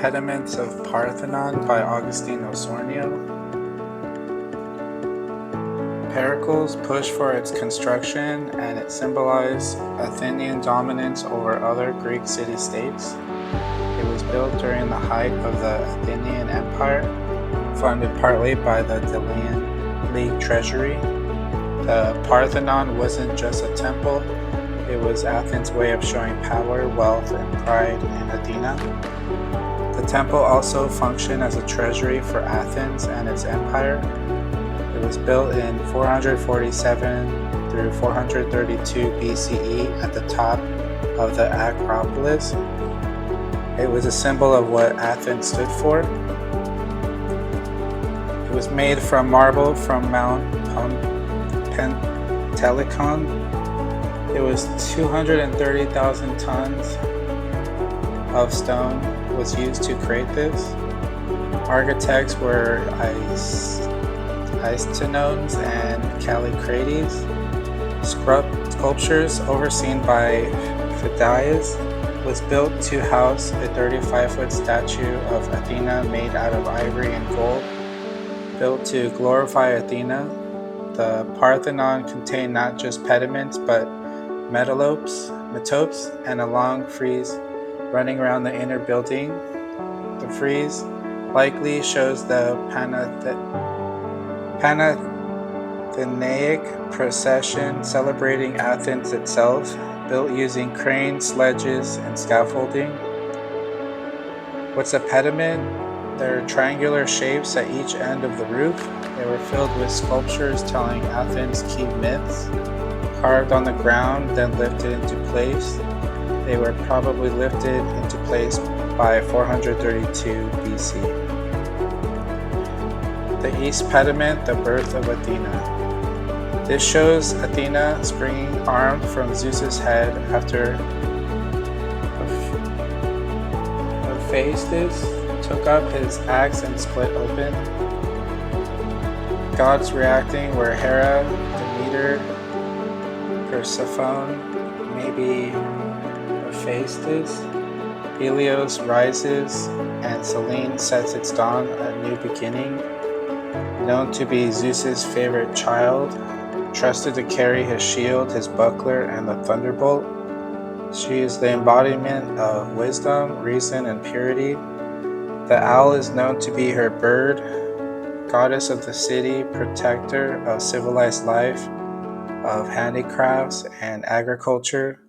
Pediments of Parthenon by Augustine Osornio. Pericles pushed for its construction, and it symbolized Athenian dominance over other Greek city-states. It was built during the height of the Athenian Empire, funded partly by the Delian League treasury. The Parthenon wasn't just a temple, it was Athens' way of showing power, wealth, and pride in Athena. The temple also functioned as a treasury for Athens and its empire. It was built in 447 through 432 BCE at the top of the Acropolis. It was a symbol of what Athens stood for. It was made from marble from Mount Pentelicon. It was 230,000 tons of stone was used to create this. Architects were Aistinones and Callicrates. Sculptures overseen by Phidias was built to house a 35-foot statue of Athena made out of ivory and gold, built to glorify Athena. The Parthenon contained not just pediments but metopes and a long frieze running around the inner building. The frieze likely shows the Panathenaic procession celebrating Athens itself, built using cranes, sledges, and scaffolding. What's a pediment? They're triangular shapes at each end of the roof. They were filled with sculptures telling Athens' key myths, carved on the ground, then lifted into place. They were probably lifted into place by 432 BC. The East Pediment, the birth of Athena. This shows Athena springing armed from Zeus's head after Hephaestus took up his axe and split open. Gods reacting were Hera, Demeter, Persephone, maybe Hephaestus. Helios rises, and Selene sets its dawn a new beginning. Known to be Zeus's favorite child, trusted to carry his shield, his buckler, and the thunderbolt. She is the embodiment of wisdom, reason, and purity. The owl is known to be her bird, goddess of the city, protector of civilized life, of handicrafts and agriculture,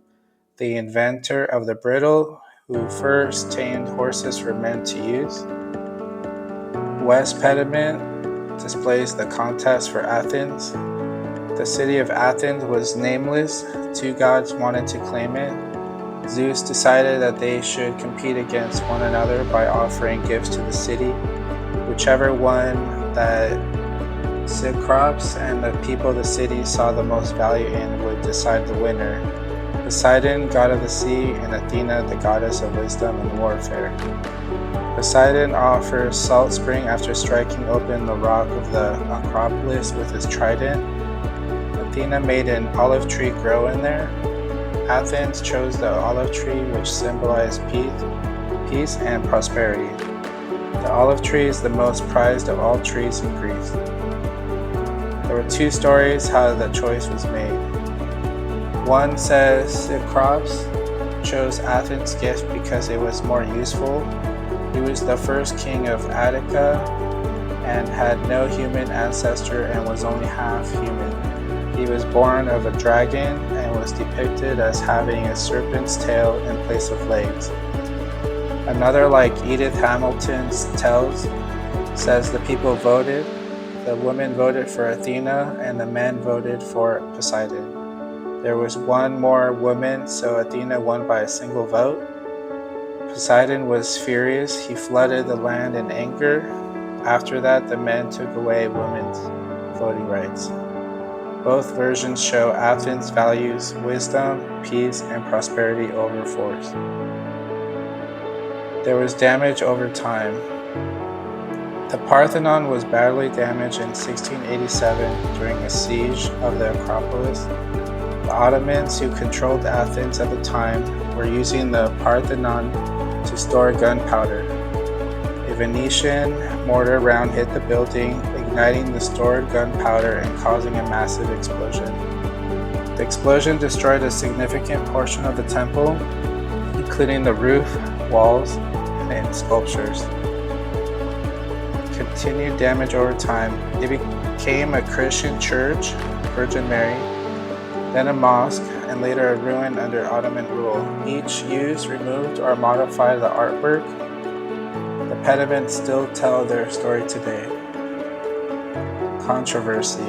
the inventor of the bridle, who first tamed horses for men to use. West Pediment displays the contest for Athens. The city of Athens was nameless. Two gods wanted to claim it. Zeus decided that they should compete against one another by offering gifts to the city. Whichever one that Cyclops and the people of the city saw the most value in would decide the winner. Poseidon, god of the sea, and Athena, the goddess of wisdom and warfare. Poseidon offers salt spring after striking open the rock of the Acropolis with his trident. Athena made an olive tree grow in there. Athens chose the olive tree, which symbolized peace and prosperity. The olive tree is the most prized of all trees in Greece. There were two stories how the choice was made. One says Cyclops chose Athens' gift because it was more useful. He was the first king of Attica and had no human ancestor and was only half human. He was born of a dragon and was depicted as having a serpent's tail in place of legs. Another, like Edith Hamilton's tells, says the people voted. The women voted for Athena and the men voted for Poseidon. There was one more woman, so Athena won by a single vote. Poseidon was furious. He flooded the land in anger. After that, the men took away women's voting rights. Both versions show Athens values wisdom, peace, and prosperity over force. There was damage over time. The Parthenon was badly damaged in 1687 during a siege of the Acropolis. The Ottomans, who controlled Athens at the time, were using the Parthenon to store gunpowder. Venetian mortar round hit the building, igniting the stored gunpowder and causing a massive explosion. The explosion destroyed a significant portion of the temple, including the roof, walls, and sculptures. Continued damage over time. It became a Christian church, Virgin Mary, then a mosque, and later a ruin under Ottoman rule. Each used, removed, or modified the artwork. The pediments still tell their story today. Controversy.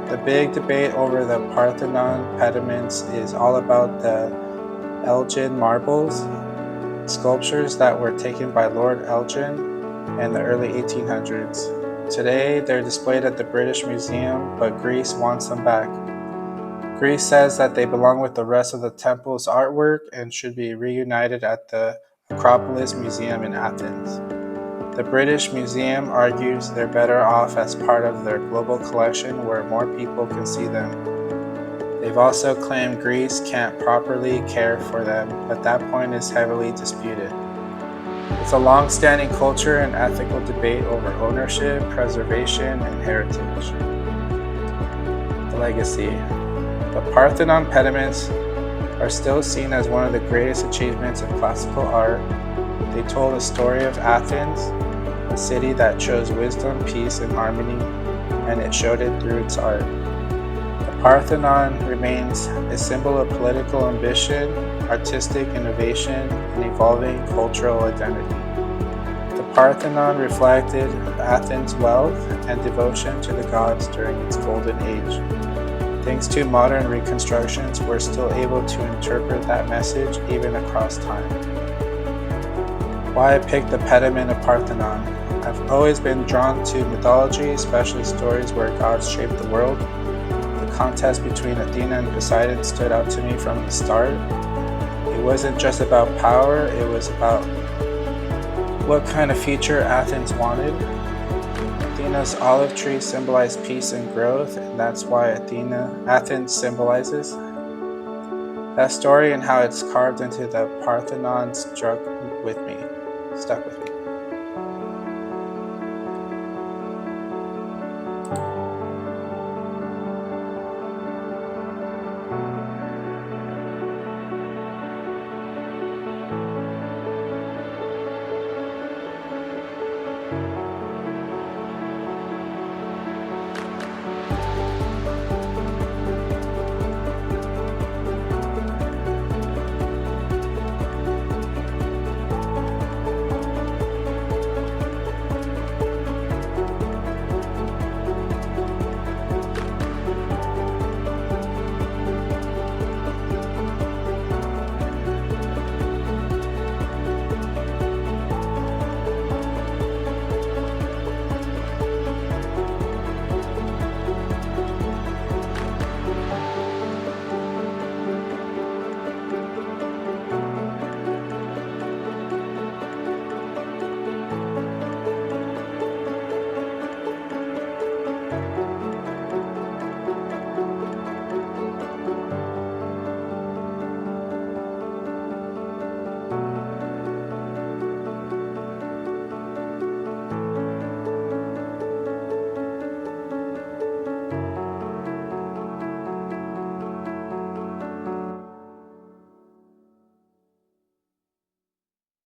The big debate over the Parthenon pediments is all about the Elgin marbles, sculptures that were taken by Lord Elgin in the early 1800s. Today, they're displayed at the British Museum, but Greece wants them back. Greece says that they belong with the rest of the temple's artwork and should be reunited at the Acropolis Museum in Athens. The British Museum argues they're better off as part of their global collection where more people can see them. They've also claimed Greece can't properly care for them, but that point is heavily disputed. It's a long-standing culture and ethical debate over ownership, preservation, and heritage. The legacy. The Parthenon pediments are still seen as one of the greatest achievements of classical art. They told the story of Athens, a city that chose wisdom, peace, and harmony, and it showed it through its art. The Parthenon remains a symbol of political ambition, artistic innovation, and evolving cultural identity. The Parthenon reflected Athens' wealth and devotion to the gods during its golden age. Thanks to modern reconstructions, we're still able to interpret that message even across time. Why I picked the pediment of Parthenon. I've always been drawn to mythology, especially stories where gods shaped the world. The contest between Athena and Poseidon stood out to me from the start. It wasn't just about power, it was about what kind of future Athens wanted. Athena's olive tree symbolized peace and growth, and that's why Athens symbolizes. That story and how it's carved into the Parthenon stuck with me.